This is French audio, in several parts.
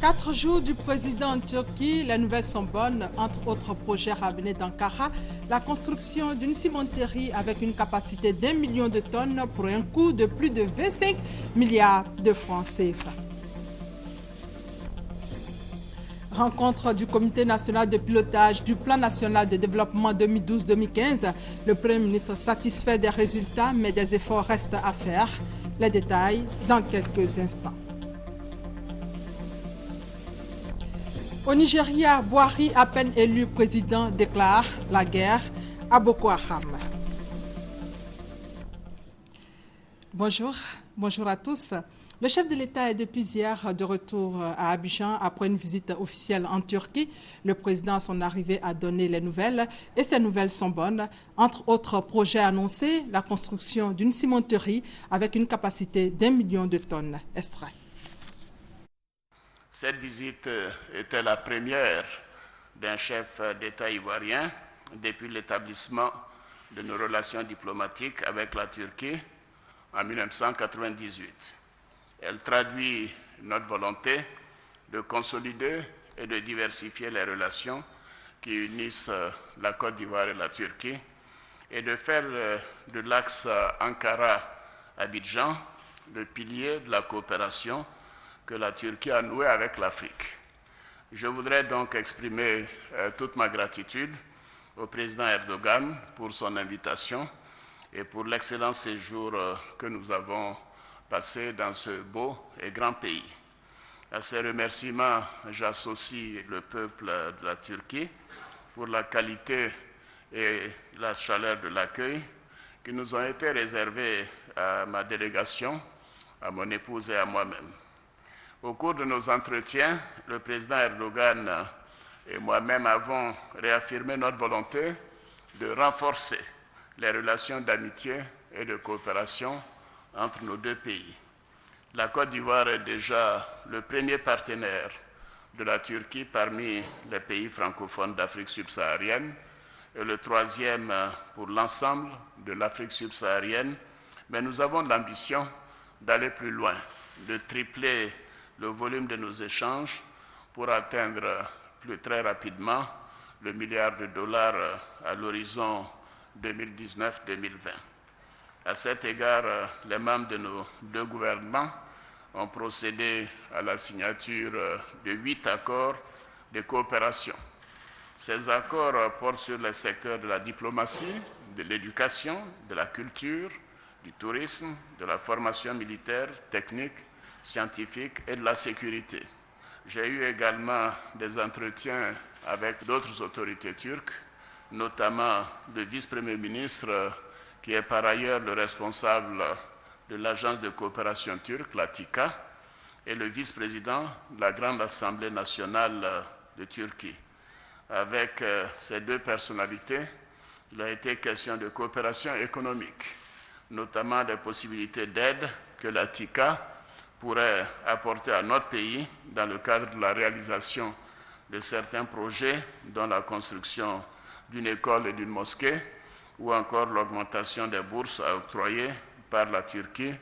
4 jours du président en Turquie, les nouvelles sont bonnes. Entre autres projets ramenés d'Ankara, la construction d'une cimenterie avec une capacité d'1 million de tonnes pour un coût de plus de 25 milliards de francs CFA. Rencontre du Comité national de pilotage du Plan national de développement 2012-2015. Le Premier ministre satisfait des résultats, mais des efforts restent à faire. Les détails dans quelques instants. Au Nigeria, Buhari, à peine élu président, déclare la guerre à Boko Haram. Bonjour à tous. Le chef de l'État est depuis hier de retour à Abidjan après une visite officielle en Turquie. Le président, à son arrivée, a donné les nouvelles et ces nouvelles sont bonnes. Entre autres projets annoncés, la construction d'une cimenterie avec une capacité d'1 million de tonnes extraits. Cette visite était la première d'un chef d'État ivoirien depuis l'établissement de nos relations diplomatiques avec la Turquie en 1998. Elle traduit notre volonté de consolider et de diversifier les relations qui unissent la Côte d'Ivoire et la Turquie et de faire de l'axe Ankara-Abidjan le pilier de la coopération que la Turquie a nouée avec l'Afrique. Je voudrais donc exprimer toute ma gratitude au président Erdogan pour son invitation et pour l'excellent séjour que nous avons passé dans ce beau et grand pays. À ces remerciements, j'associe le peuple de la Turquie pour la qualité et la chaleur de l'accueil qui nous ont été réservés à ma délégation, à mon épouse et à moi-même. Au cours de nos entretiens, le président Erdogan et moi-même avons réaffirmé notre volonté de renforcer les relations d'amitié et de coopération entre nos deux pays. La Côte d'Ivoire est déjà le premier partenaire de la Turquie parmi les pays francophones d'Afrique subsaharienne et le troisième pour l'ensemble de l'Afrique subsaharienne, mais nous avons l'ambition d'aller plus loin, de tripler le volume de nos échanges pour atteindre très rapidement le milliard de dollars à l'horizon 2019-2020. À cet égard, les membres de nos deux gouvernements ont procédé à la signature de 8 accords de coopération. Ces accords portent sur les secteurs de la diplomatie, de l'éducation, de la culture, du tourisme, de la formation militaire, technique, scientifique et de la sécurité. J'ai eu également des entretiens avec d'autres autorités turques, notamment le vice-premier ministre qui est par ailleurs le responsable de l'agence de coopération turque, la TİKA, et le vice-président de la Grande Assemblée nationale de Turquie. Avec ces deux personnalités, il a été question de coopération économique, notamment des possibilités d'aide que la TİKA pourrait apporter à notre pays dans le cadre de la réalisation de certains projets, dont la construction d'une école et d'une mosquée, ou encore l'augmentation des bourses à octroyer par la Turquie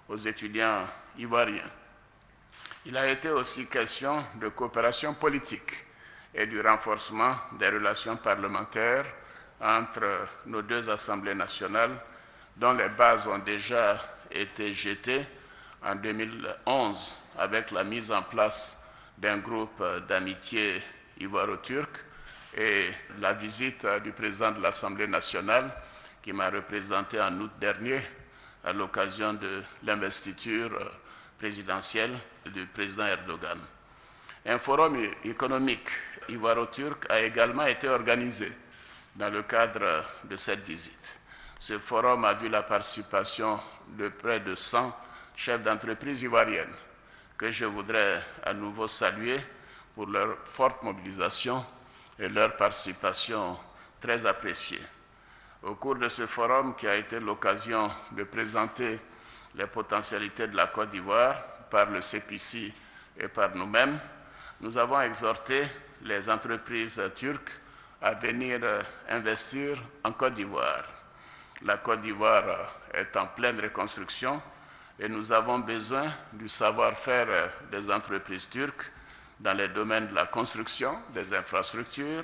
aux étudiants ivoiriens. Il a été aussi question de coopération politique et du renforcement des relations parlementaires entre nos deux assemblées nationales, dont les bases ont déjà été jetées en 2011 avec la mise en place d'un groupe d'amitié ivoiro-turc et la visite du président de l'Assemblée nationale qui m'a représenté en août dernier à l'occasion de l'investiture présidentielle du président Erdogan. Un forum économique ivoiro-turc a également été organisé dans le cadre de cette visite. Ce forum a vu la participation de près de 100 chefs d'entreprise ivoiriennes que je voudrais à nouveau saluer pour leur forte mobilisation et leur participation très appréciée. Au cours de ce forum, qui a été l'occasion de présenter les potentialités de la Côte d'Ivoire par le CPC et par nous-mêmes, nous avons exhorté les entreprises turques à venir investir en Côte d'Ivoire. La Côte d'Ivoire est en pleine reconstruction et nous avons besoin du savoir-faire des entreprises turques dans les domaines de la construction, des infrastructures,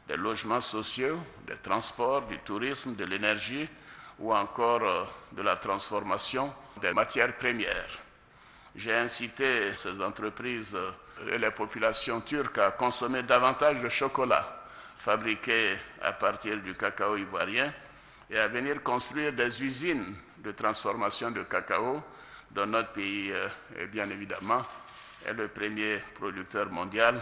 des logements sociaux, des transports, du tourisme, de l'énergie ou encore de la transformation des matières premières. J'ai incité ces entreprises et les populations turques à consommer davantage de chocolat fabriqué à partir du cacao ivoirien et à venir construire des usines de transformation de cacao dont notre pays, bien évidemment, est le premier producteur mondial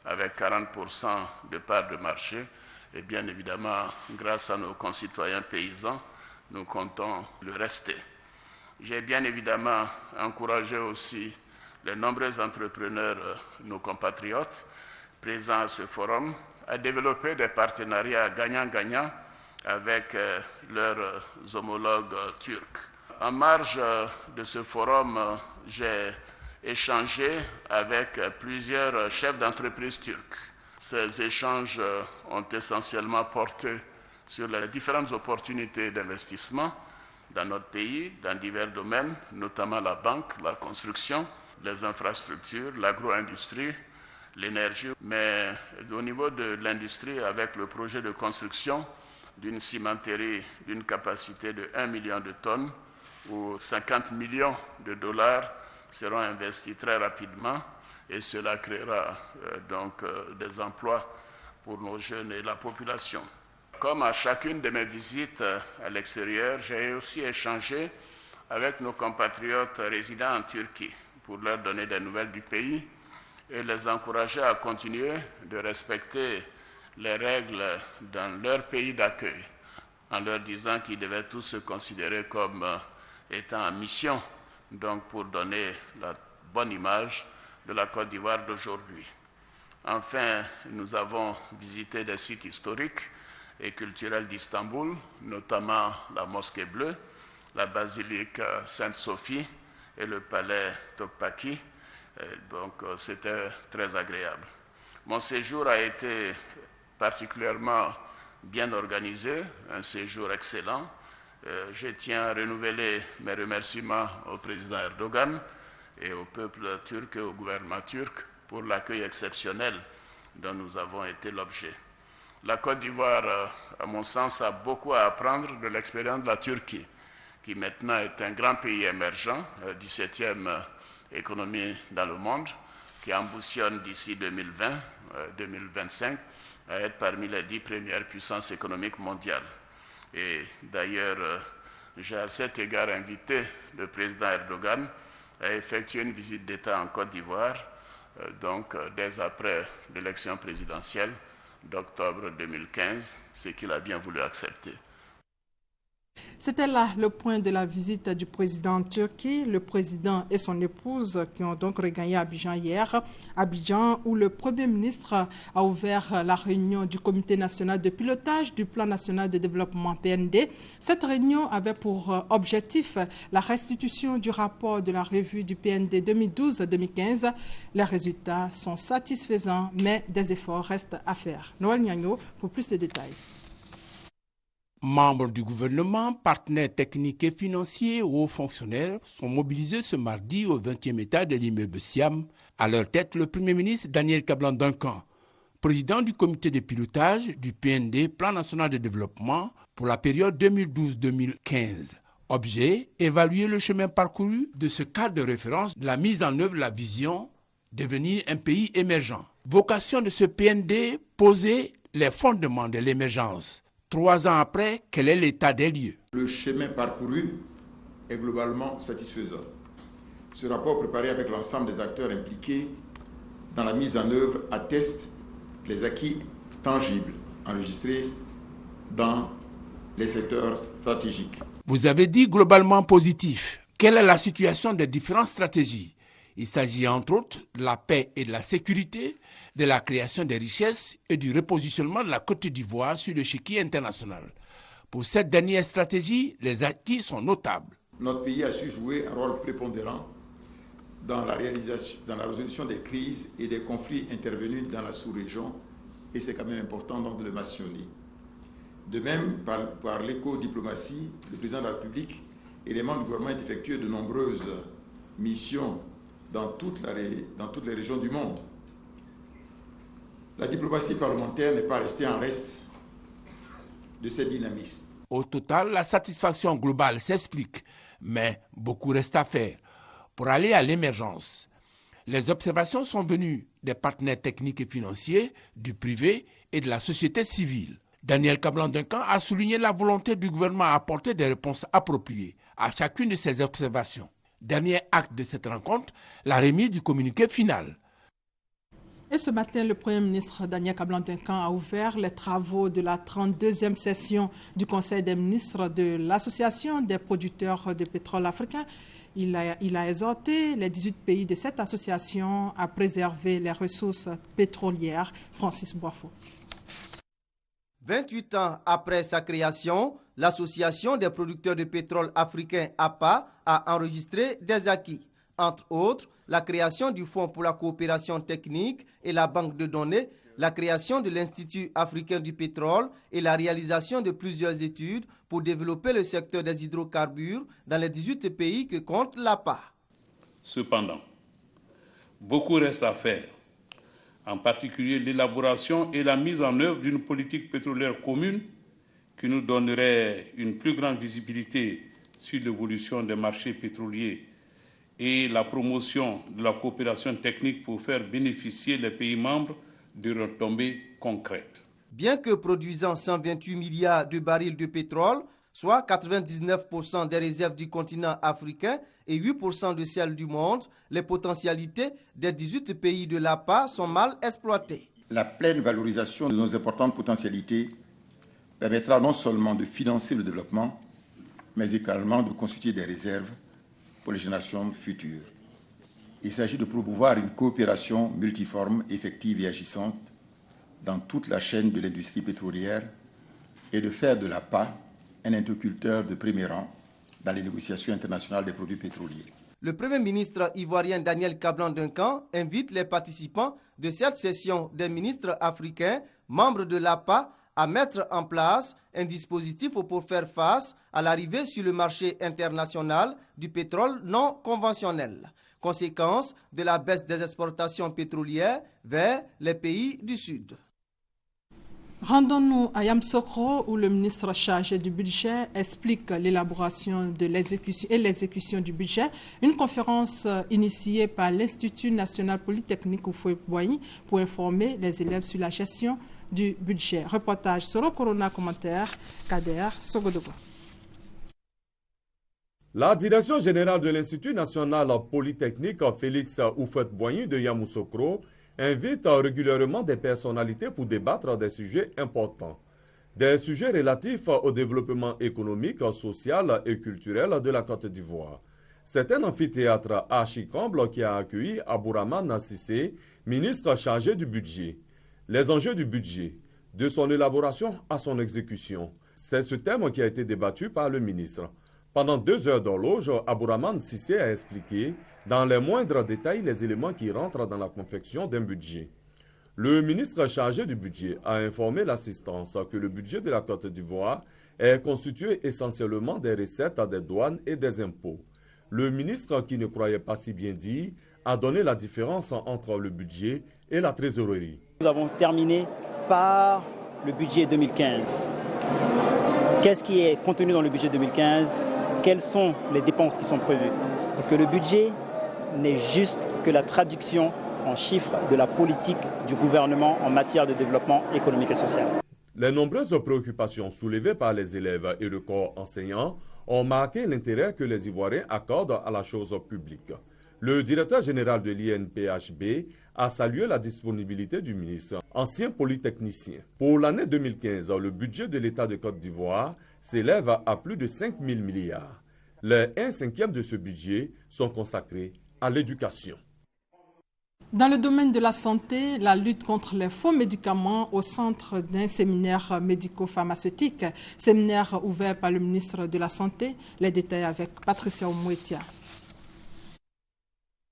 avec 40% de part de marché. Et bien évidemment, grâce à nos concitoyens paysans, nous comptons le rester. J'ai bien évidemment encouragé aussi les nombreux entrepreneurs, nos compatriotes, présents à ce forum, à développer des partenariats gagnant-gagnant avec leurs homologues turcs. En marge de ce forum, j'ai échangé avec plusieurs chefs d'entreprise turcs. Ces échanges ont essentiellement porté sur les différentes opportunités d'investissement dans notre pays, dans divers domaines, notamment la banque, la construction, les infrastructures, l'agro-industrie, l'énergie. Mais au niveau de l'industrie, avec le projet de construction d'une cimenterie d'une capacité de 1 million de tonnes, où 50 millions de dollars seront investis très rapidement et cela créera donc des emplois pour nos jeunes et la population. Comme à chacune de mes visites à l'extérieur, j'ai aussi échangé avec nos compatriotes résidant en Turquie pour leur donner des nouvelles du pays et les encourager à continuer de respecter les règles dans leur pays d'accueil, en leur disant qu'ils devaient tous se considérer comme étant en mission, donc pour donner la bonne image de la Côte d'Ivoire d'aujourd'hui. Enfin, nous avons visité des sites historiques et culturels d'Istanbul, notamment la Mosquée Bleue, la basilique Sainte-Sophie et le palais Topkapı. Donc, c'était très agréable. Mon séjour a été particulièrement bien organisé, un séjour excellent. Je tiens à renouveler mes remerciements au président Erdogan et au peuple turc et au gouvernement turc pour l'accueil exceptionnel dont nous avons été l'objet. La Côte d'Ivoire, à mon sens, a beaucoup à apprendre de l'expérience de la Turquie, qui maintenant est un grand pays émergent, 17e économie dans le monde, qui ambitionne d'ici 2020-2025 à être parmi les 10 premières puissances économiques mondiales. Et d'ailleurs, j'ai à cet égard invité le président Erdogan à effectuer une visite d'État en Côte d'Ivoire, donc dès après l'élection présidentielle d'octobre 2015, ce qu'il a bien voulu accepter. C'était là le point de la visite du président en Turquie. Le président et son épouse qui ont donc regagné Abidjan hier. Abidjan où le Premier ministre a ouvert la réunion du Comité national de pilotage du Plan national de développement PND. Cette réunion avait pour objectif la restitution du rapport de la revue du PND 2012-2015. Les résultats sont satisfaisants, mais des efforts restent à faire. Noël Niagno pour plus de détails. Membres du gouvernement, partenaires techniques et financiers ou hauts fonctionnaires sont mobilisés ce mardi au 20e étage de l'immeuble Siam. À leur tête, le Premier ministre Daniel Kablan-Duncan, président du comité de pilotage du PND, Plan national de développement, pour la période 2012-2015. Objet, évaluer le chemin parcouru de ce cadre de référence de la mise en œuvre de la vision devenir un pays émergent. Vocation de ce PND, poser les fondements de l'émergence. 3 ans après, quel est l'état des lieux? Le chemin parcouru est globalement satisfaisant. Ce rapport préparé avec l'ensemble des acteurs impliqués dans la mise en œuvre atteste les acquis tangibles enregistrés dans les secteurs stratégiques. Vous avez dit globalement positif. Quelle est la situation des différentes stratégies? Il s'agit entre autres de la paix et de la sécurité, de la création des richesses et du repositionnement de la Côte d'Ivoire sur l'échiquier international. Pour cette dernière stratégie, les acquis sont notables. Notre pays a su jouer un rôle prépondérant dans la résolution des crises et des conflits intervenus dans la sous-région, et c'est quand même important donc de le mentionner. De même, par l'éco-diplomatie, le président de la République et les membres du gouvernement ont effectué de nombreuses missions dans toutes les régions du monde, La diplomatie parlementaire n'est pas restée en reste de ce dynamisme. Au total, la satisfaction globale s'explique, mais beaucoup reste à faire pour aller à l'émergence. Les observations sont venues des partenaires techniques et financiers, du privé et de la société civile. Daniel Kablan-Duncan a souligné la volonté du gouvernement à apporter des réponses appropriées à chacune de ces observations. Dernier acte de cette rencontre, la remise du communiqué final. Et ce matin, le Premier ministre Daniel Kablan-Duncan a ouvert les travaux de la 32e session du Conseil des ministres de l'Association des producteurs de pétrole africains. Il a exhorté les 18 pays de cette association à préserver les ressources pétrolières. Francis Boifo. 28 ans après sa création, l'Association des producteurs de pétrole africains APA a enregistré des acquis. Entre autres, la création du Fonds pour la coopération technique et la banque de données, la création de l'Institut africain du pétrole et la réalisation de plusieurs études pour développer le secteur des hydrocarbures dans les 18 pays que compte l'APA. Cependant, beaucoup reste à faire, en particulier l'élaboration et la mise en œuvre d'une politique pétrolière commune qui nous donnerait une plus grande visibilité sur l'évolution des marchés pétroliers et la promotion de la coopération technique pour faire bénéficier les pays membres de retombées concrètes. Bien que produisant 128 milliards de barils de pétrole, soit 99% des réserves du continent africain et 8% de celles du monde, les potentialités des 18 pays de l'APA sont mal exploitées. La pleine valorisation de nos importantes potentialités permettra non seulement de financer le développement, mais également de constituer des réserves pour les générations futures. Il s'agit de promouvoir une coopération multiforme, effective et agissante dans toute la chaîne de l'industrie pétrolière et de faire de l'APA un interlocuteur de premier rang dans les négociations internationales des produits pétroliers. Le Premier ministre ivoirien Daniel Kablan-Duncan invite les participants de cette session des ministres africains, membres de l'APA, à mettre en place un dispositif pour faire face à l'arrivée sur le marché international du pétrole non conventionnel, conséquence de la baisse des exportations pétrolières vers les pays du Sud. Rendons-nous à Yamoussoukro où le ministre chargé du budget explique l'élaboration de l'exécution du budget. Une conférence initiée par l'Institut national polytechnique Houphouët-Boigny pour informer les élèves sur la gestion du budget. Reportage sur Corona Commentaire, Kader Sogodogo. La direction générale de l'Institut national polytechnique Félix Houphouët-Boigny de Yamoussoukro invite régulièrement des personnalités pour débattre des sujets importants. Des sujets relatifs au développement économique, social et culturel de la Côte d'Ivoire. C'est un amphithéâtre archi-comble qui a accueilli Abdourahmane Cissé, ministre chargé du budget. Les enjeux du budget, de son élaboration à son exécution. C'est ce thème qui a été débattu par le ministre. Pendant 2 heures d'horloge, Abdourahmane Cissé a expliqué dans les moindres détails les éléments qui rentrent dans la confection d'un budget. Le ministre chargé du budget a informé l'assistance que le budget de la Côte d'Ivoire est constitué essentiellement des recettes des douanes et des impôts. Le ministre, qui ne croyait pas si bien dit, a donné la différence entre le budget et la trésorerie. Nous avons terminé par le budget 2015. Qu'est-ce qui est contenu dans le budget 2015 ? Quelles sont les dépenses qui sont prévues? Parce que le budget n'est juste que la traduction en chiffres de la politique du gouvernement en matière de développement économique et social. Les nombreuses préoccupations soulevées par les élèves et le corps enseignant ont marqué l'intérêt que les Ivoiriens accordent à la chose publique. Le directeur général de l'INPHB a salué la disponibilité du ministre, ancien polytechnicien. Pour l'année 2015, le budget de l'État de Côte d'Ivoire s'élève à plus de 5 000 milliards. Les 1/5 de ce budget sont consacrés à l'éducation. Dans le domaine de la santé, la lutte contre les faux médicaments au centre d'un séminaire médico-pharmaceutique, séminaire ouvert par le ministre de la Santé. Les détails avec Patricia Oumouetia.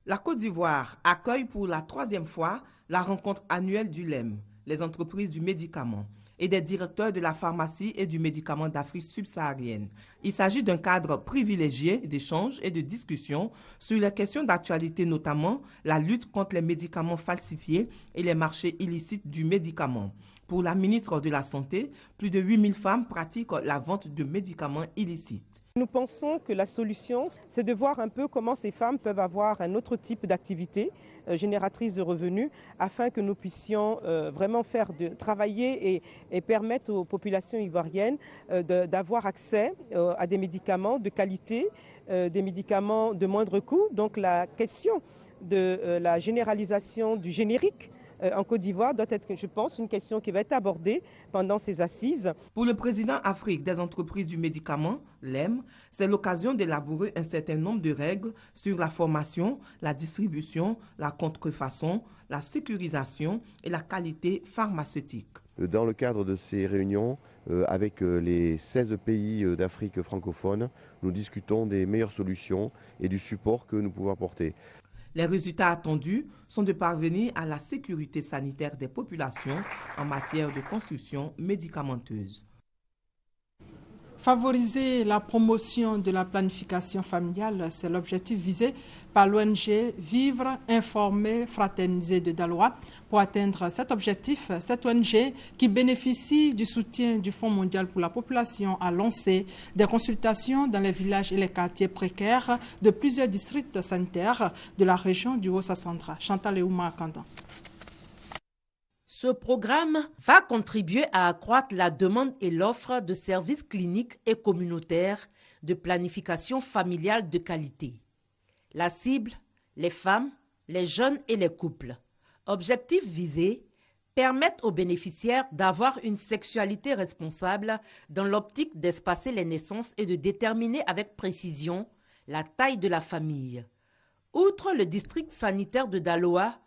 La Côte d'Ivoire accueille pour la 3e fois la rencontre annuelle du LEM, les entreprises du médicament. et des directeurs de la pharmacie et du médicament d'Afrique subsaharienne. Il s'agit d'un cadre privilégié d'échange et de discussion sur les questions d'actualité, notamment la lutte contre les médicaments falsifiés et les marchés illicites du médicament. Pour la ministre de la Santé, plus de 8000 femmes pratiquent la vente de médicaments illicites. Nous pensons que la solution, c'est de voir un peu comment ces femmes peuvent avoir un autre type d'activité génératrice de revenus afin que nous puissions vraiment travailler et permettre aux populations ivoiriennes d'avoir accès à des médicaments de qualité, des médicaments de moindre coût. Donc la question de la généralisation du générique en Côte d'Ivoire doit être, je pense, une question qui va être abordée pendant ces assises. Pour le président Afrique des entreprises du médicament, l'EM, c'est l'occasion d'élaborer un certain nombre de règles sur la formation, la distribution, la contrefaçon, la sécurisation et la qualité pharmaceutique. Dans le cadre de ces réunions, avec les 16 pays d'Afrique francophone, nous discutons des meilleures solutions et du support que nous pouvons apporter. Les résultats attendus sont de parvenir à la sécurité sanitaire des populations en matière de construction médicamenteuse. Favoriser la promotion de la planification familiale, c'est l'objectif visé par l'ONG Vivre, Informer, Fraterniser de Daloa. Pour atteindre cet objectif, cette ONG, qui bénéficie du soutien du Fonds mondial pour la population, a lancé des consultations dans les villages et les quartiers précaires de plusieurs districts sanitaires de la région du Haut-Sassandra. Chantal Eouma Kandan. Ce programme va contribuer à accroître la demande et l'offre de services cliniques et communautaires de planification familiale de qualité. La cible, les femmes, les jeunes et les couples. Objectif visé, permettre aux bénéficiaires d'avoir une sexualité responsable dans l'optique d'espacer les naissances et de déterminer avec précision la taille de la famille. Outre le district sanitaire de Daloa,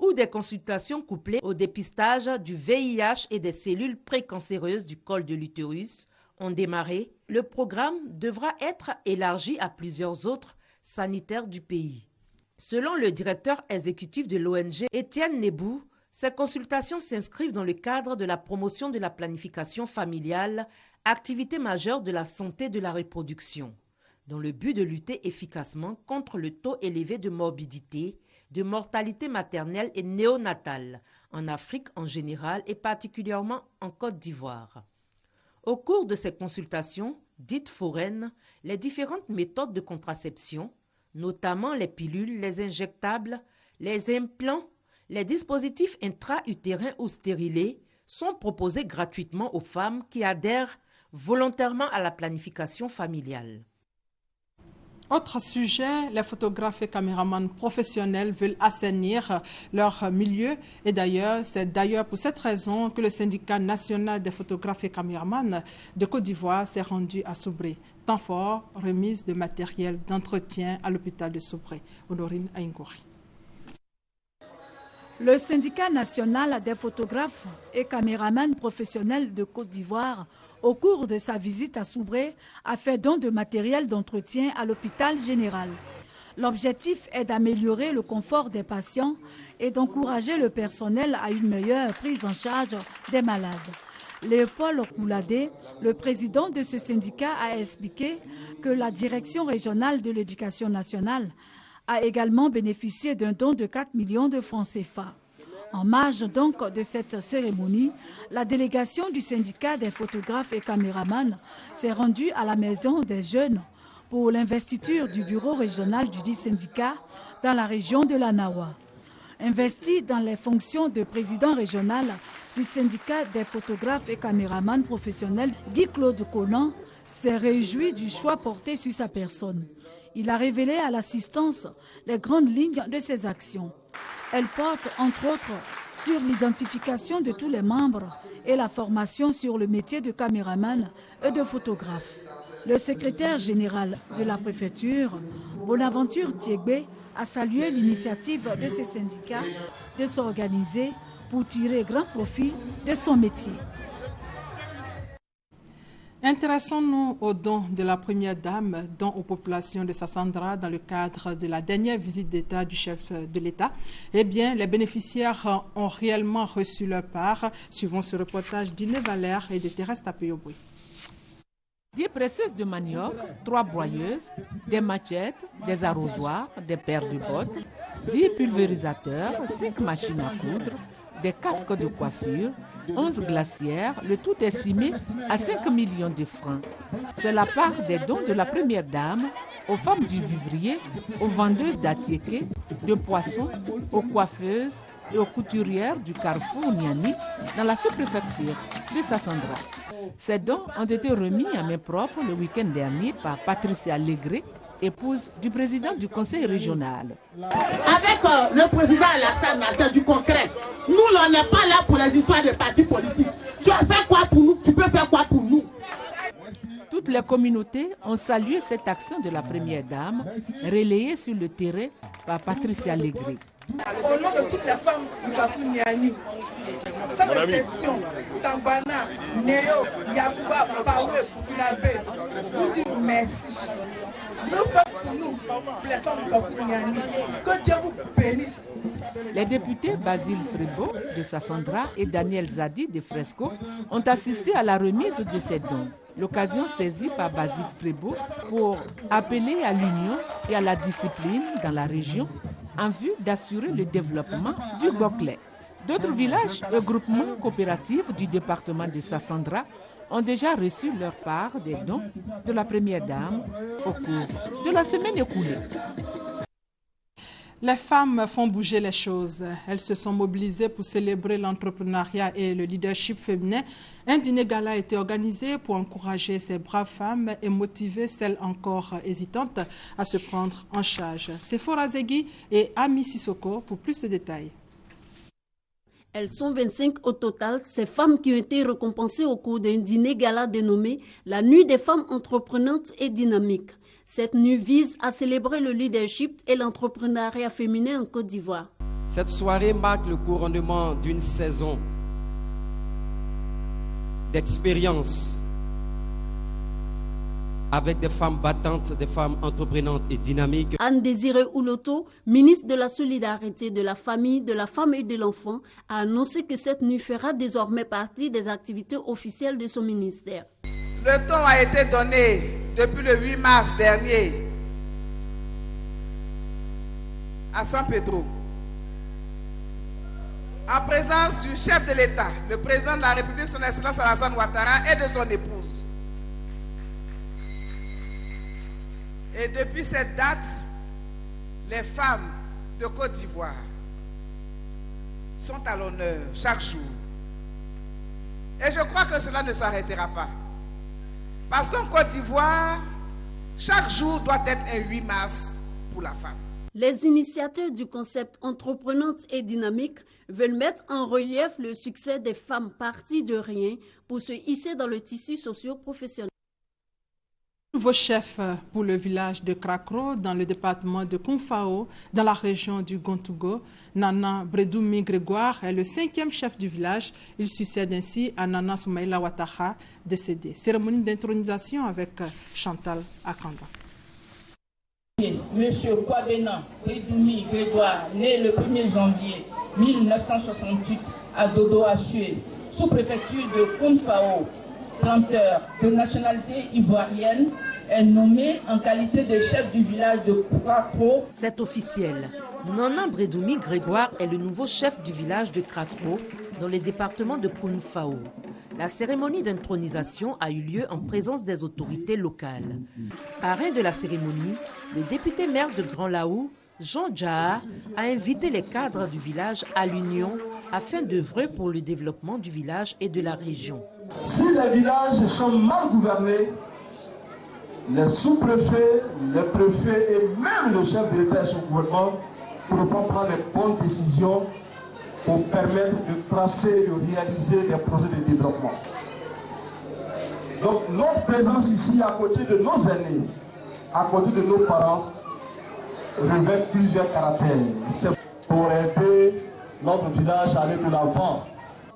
ou des consultations couplées au dépistage du VIH et des cellules précancéreuses du col de l'utérus ont démarré, le programme devra être élargi à plusieurs autres sanitaires du pays. Selon le directeur exécutif de l'ONG, Étienne Nebou, ces consultations s'inscrivent dans le cadre de la promotion de la planification familiale, activité majeure de la santé de la reproduction, dans le but de lutter efficacement contre le taux élevé de morbidité, de mortalité maternelle et néonatale en Afrique en général et particulièrement en Côte d'Ivoire. Au cours de ces consultations, dites foraines, les différentes méthodes de contraception, notamment les pilules, les injectables, les implants, les dispositifs intra-utérins ou stérilés, sont proposés gratuitement aux femmes qui adhèrent volontairement à la planification familiale. Autre sujet, les photographes et caméramans professionnels veulent assainir leur milieu. Et d'ailleurs, c'est pour cette raison que le syndicat national des photographes et caméramans de Côte d'Ivoire s'est rendu à Soubré. Temps fort, remise de matériel d'entretien à l'hôpital de Soubré. Honorine Aïngouri. Le syndicat national des photographes et caméramans professionnels de Côte d'Ivoire, au cours de sa visite à Soubré, a fait don de matériel d'entretien à l'hôpital général. L'objectif est d'améliorer le confort des patients et d'encourager le personnel à une meilleure prise en charge des malades. Léopold Kouladé, le président de ce syndicat, a expliqué que la direction régionale de l'éducation nationale a également bénéficié d'un don de 4 millions de francs CFA. En marge donc de cette cérémonie, la délégation du syndicat des photographes et caméramans s'est rendue à la Maison des Jeunes pour l'investiture du bureau régional du dit syndicat dans la région de la Nawa. Investi dans les fonctions de président régional du syndicat des photographes et caméramans professionnels, Guy-Claude Conan s'est réjoui du choix porté sur sa personne. Il a révélé à l'assistance les grandes lignes de ses actions. Elle porte, entre autres, sur l'identification de tous les membres et la formation sur le métier de caméraman et de photographe. Le secrétaire général de la préfecture, Bonaventure Thiégbé, a salué l'initiative de ces syndicats de s'organiser pour tirer grand profit de son métier. Intéressons-nous aux dons de la première dame, dons aux populations de Sassandra dans le cadre de la dernière visite d'État du chef de l'État. Eh bien, les bénéficiaires ont réellement reçu leur part. Suivons ce reportage d'Ine Valère et de Thérèse Tapéoboué. 10 précieuses de manioc, 3 broyeuses, des machettes, des arrosoirs, des paires de bottes, 10 pulvérisateurs, 5 machines à coudre, des casques de coiffure, 11 glacières, le tout estimé à 5 millions de francs. C'est la part des dons de la première dame aux femmes du vivrier, aux vendeuses d'atiéké, de poissons, aux coiffeuses et aux couturières du carrefour Niani dans la sous-préfecture de Sassandra. Ces dons ont été remis à main propre le week-end dernier par Patricia Legré, épouse du président du conseil régional. Avec le président Alassane, c'est du concret. Nous, on n'est pas là pour les histoires de partis politiques. Tu as fait quoi pour nous? Tu peux faire quoi pour nous? Toutes les communautés ont salué cette action de la première dame, relayée sur le terrain par Patricia Legré. Au nom de toutes les femmes du Carrefour Niani, sans exception, Tambana, Néo, Yakuba, Paoué, Bukinabe, vous dites merci. Dieu fait pour nous, les femmes du Carrefour Niani, que Dieu vous bénisse. Les députés Basile Frébo de Sassandra et Daniel Zadi de Fresco ont assisté à la remise de ces dons. L'occasion saisie par Basile Frébo pour appeler à l'union et à la discipline dans la région en vue d'assurer le développement du Goklet. D'autres villages et groupements coopératifs du département de Sassandra ont déjà reçu leur part des dons de la première dame au cours de la semaine écoulée. Les femmes font bouger les choses. Elles se sont mobilisées pour célébrer l'entrepreneuriat et le leadership féminin. Un dîner gala a été organisé pour encourager ces braves femmes et motiver celles encore hésitantes à se prendre en charge. C'est Sephora Zegui et Ami Sissoko pour plus de détails. Elles sont 25 au total, ces femmes qui ont été récompensées au cours d'un dîner gala dénommé la Nuit des femmes entreprenantes et dynamiques. Cette nuit vise à célébrer le leadership et l'entrepreneuriat féminin en Côte d'Ivoire. Cette soirée marque le couronnement d'une saison d'expérience avec des femmes battantes, des femmes entreprenantes et dynamiques. Anne Désirée Ouloto, ministre de la Solidarité, de la Famille, de la Femme et de l'Enfant, a annoncé que cette nuit fera désormais partie des activités officielles de son ministère. Le ton a été donné depuis le 8 mars dernier à San Pedro, en présence du chef de l'État, le président de la République, son Excellence Alassane Ouattara, et de son épouse. Et depuis cette date, les femmes de Côte d'Ivoire sont à l'honneur chaque jour. Et je crois que cela ne s'arrêtera pas. Parce qu'en Côte d'Ivoire, chaque jour doit être un 8 mars pour la femme. Les initiateurs du concept entreprenante et dynamique veulent mettre en relief le succès des femmes parties de rien pour se hisser dans le tissu socio-professionnel. Nouveau chef pour le village de Krakro, dans le département de Kounfao, dans la région du Gontougo, Nana Bredoumi Grégoire est le 5e chef du village. Il succède ainsi à Nana Soumaïla Ouattara, décédée. Cérémonie d'intronisation avec Chantal Akanda. Monsieur Kwabena Bredoumi Grégoire, né le 1er janvier 1968 à Dodo-Assué, sous-préfecture de Kounfao, planteur de nationalité ivoirienne, est nommé en qualité de chef du village de Krakro. C'est officiel. Nana Bredoumi Grégoire est le nouveau chef du village de Krakro, dans le département de Kounfao. La cérémonie d'intronisation a eu lieu en présence des autorités locales. Parrain de la cérémonie, le député maire de Grand Laou, Jean Djaha, a invité les cadres du village à l'union afin d'œuvrer pour le développement du village et de la région. Si les villages sont mal gouvernés, les sous-préfets, les préfets et même le chef de l'État et son gouvernement ne pourront pas prendre les bonnes décisions pour permettre de tracer et de réaliser des projets de développement. Donc notre présence ici à côté de nos aînés, à côté de nos parents, revêt plusieurs caractères. C'est pour aider notre village à aller de l'avant.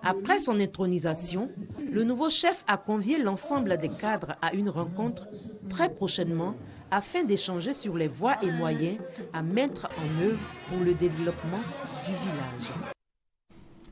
Après son intronisation, le nouveau chef a convié l'ensemble des cadres à une rencontre très prochainement afin d'échanger sur les voies et moyens à mettre en œuvre pour le développement du village.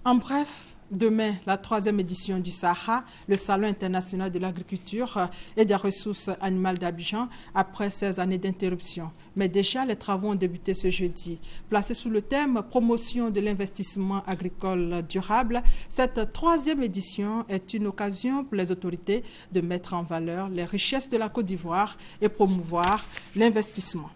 En bref, demain, la 3e édition du SAHA, le Salon international de l'agriculture et des ressources animales d'Abidjan, après 16 années d'interruption. Mais déjà, les travaux ont débuté ce jeudi. Placé sous le thème « Promotion de l'investissement agricole durable », cette 3e édition est une occasion pour les autorités de mettre en valeur les richesses de la Côte d'Ivoire et promouvoir l'investissement.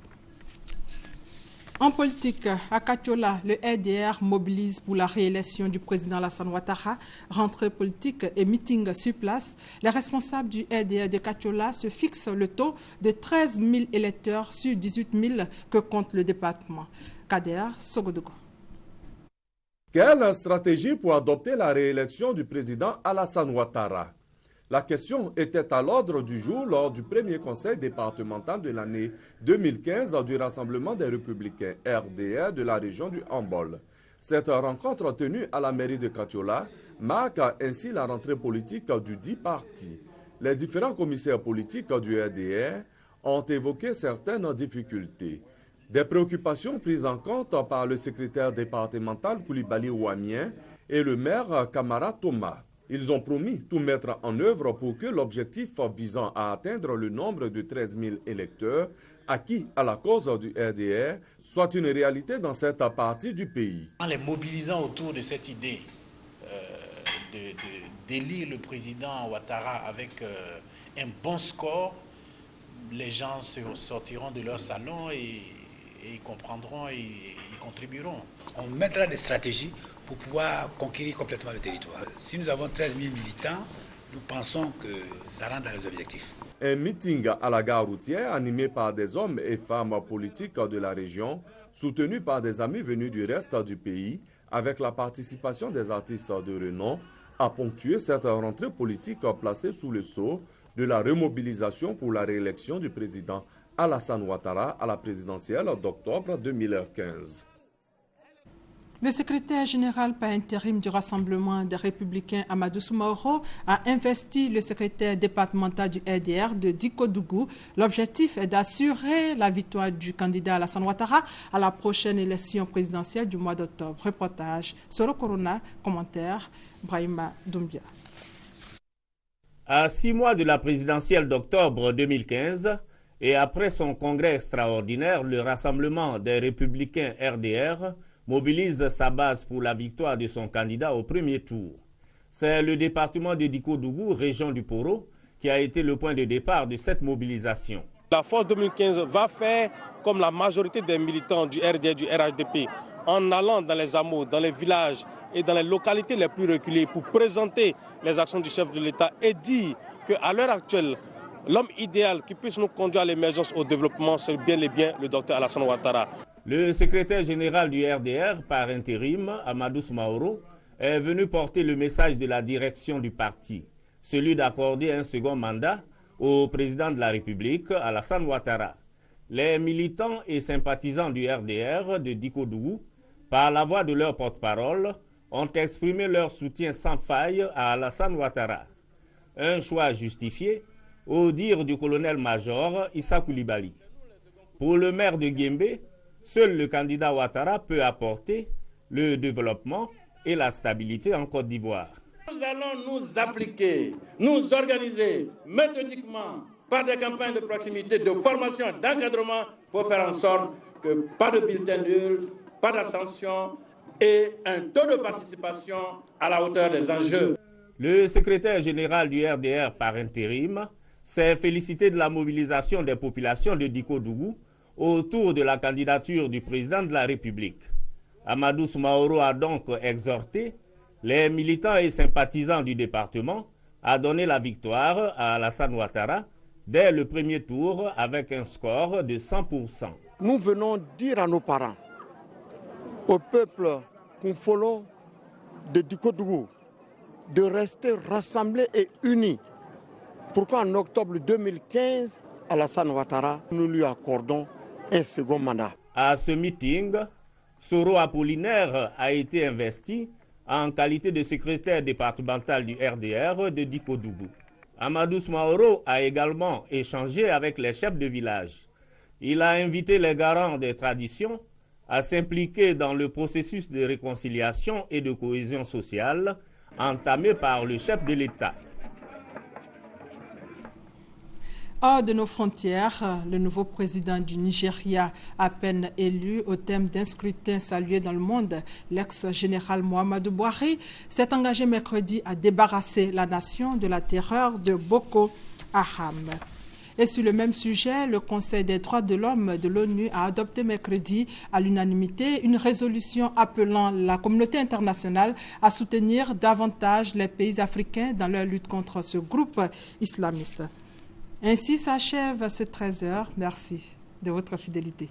En politique, à Katiola, le RDR mobilise pour la réélection du président Alassane Ouattara. Rentrée politique et meeting sur place, les responsables du RDR de Katiola se fixent le taux de 13 000 électeurs sur 18 000 que compte le département. Kader Sogodogo. Quelle stratégie pour adopter la réélection du président Alassane Ouattara? La question était à l'ordre du jour lors du premier conseil départemental de l'année 2015 du Rassemblement des Républicains RDR de la région du Hambol. Cette rencontre tenue à la mairie de Katiola marque ainsi la rentrée politique du dit parti. Les différents commissaires politiques du RDR ont évoqué certaines difficultés. Des préoccupations prises en compte par le secrétaire départemental Koulibaly Ouamien et le maire Kamara Thomas. Ils ont promis tout mettre en œuvre pour que l'objectif visant à atteindre le nombre de 13 000 électeurs acquis à la cause du RDR soit une réalité dans cette partie du pays. En les mobilisant autour de cette idée d'élire le président Ouattara avec un bon score, les gens sortiront de leur salon et ils comprendront et ils contribueront. On mettra des stratégies pour pouvoir conquérir complètement le territoire. Si nous avons 13 000 militants, nous pensons que ça rentre dans les objectifs. Un meeting à la gare routière animé par des hommes et femmes politiques de la région, soutenu par des amis venus du reste du pays, avec la participation des artistes de renom, a ponctué cette rentrée politique placée sous le sceau de la remobilisation pour la réélection du président Alassane Ouattara à la présidentielle d'octobre 2015. Le secrétaire général par intérim du Rassemblement des Républicains, Amadou Soumaoro, a investi le secrétaire départemental du RDR de Dikodougou. L'objectif est d'assurer la victoire du candidat Alassane Ouattara à la prochaine élection présidentielle du mois d'octobre. Reportage Soro Corona, commentaire Brahima Doumbia. À 6 mois de la présidentielle d'octobre 2015 et après son congrès extraordinaire, le Rassemblement des Républicains RDR mobilise sa base pour la victoire de son candidat au premier tour. C'est le département de Dikodougou, région du Poro, qui a été le point de départ de cette mobilisation. La force 2015 va faire comme la majorité des militants du RDR, du RHDP, en allant dans les hameaux, dans les villages et dans les localités les plus reculées pour présenter les actions du chef de l'État et dire qu'à l'heure actuelle, l'homme idéal qui puisse nous conduire à l'émergence, au développement, c'est bien et bien le docteur Alassane Ouattara. Le secrétaire général du RDR, par intérim, Amadou Soumaoro, est venu porter le message de la direction du parti, celui d'accorder un second mandat au président de la République, Alassane Ouattara. Les militants et sympathisants du RDR de Dikodougou, par la voix de leur porte-parole, ont exprimé leur soutien sans faille à Alassane Ouattara. Un choix justifié, au dire du colonel-major Issa Koulibaly. Pour le maire de Guembé, seul le candidat Ouattara peut apporter le développement et la stabilité en Côte d'Ivoire. Nous allons nous appliquer, nous organiser méthodiquement par des campagnes de proximité, de formation, d'encadrement pour faire en sorte que pas de bulletin nul, pas d'abstention et un taux de participation à la hauteur des enjeux. Le secrétaire général du RDR par intérim s'est félicité de la mobilisation des populations de Dikodougou autour de la candidature du président de la République. Amadou Soumaoro a donc exhorté les militants et sympathisants du département à donner la victoire à Alassane Ouattara dès le premier tour avec un score de 100%. Nous venons dire à nos parents, au peuple Konfolo de Dikodougou, de rester rassemblés et unis. Pourquoi en octobre 2015, Alassane Ouattara, nous lui accordons un second mandat. À ce meeting, Soro Apollinaire a été investi en qualité de secrétaire départemental du RDR de Dikodougou. Amadou Smaoro a également échangé avec les chefs de village. Il a invité les garants des traditions à s'impliquer dans le processus de réconciliation et de cohésion sociale entamé par le chef de l'État. Hors de nos frontières, le nouveau président du Nigeria, à peine élu au thème d'un scrutin salué dans le monde, l'ex-général Muhammadu Buhari s'est engagé mercredi à débarrasser la nation de la terreur de Boko Haram. Et sur le même sujet, le Conseil des droits de l'homme de l'ONU a adopté mercredi à l'unanimité une résolution appelant la communauté internationale à soutenir davantage les pays africains dans leur lutte contre ce groupe islamiste. Ainsi s'achève ce 13h. Merci de votre fidélité.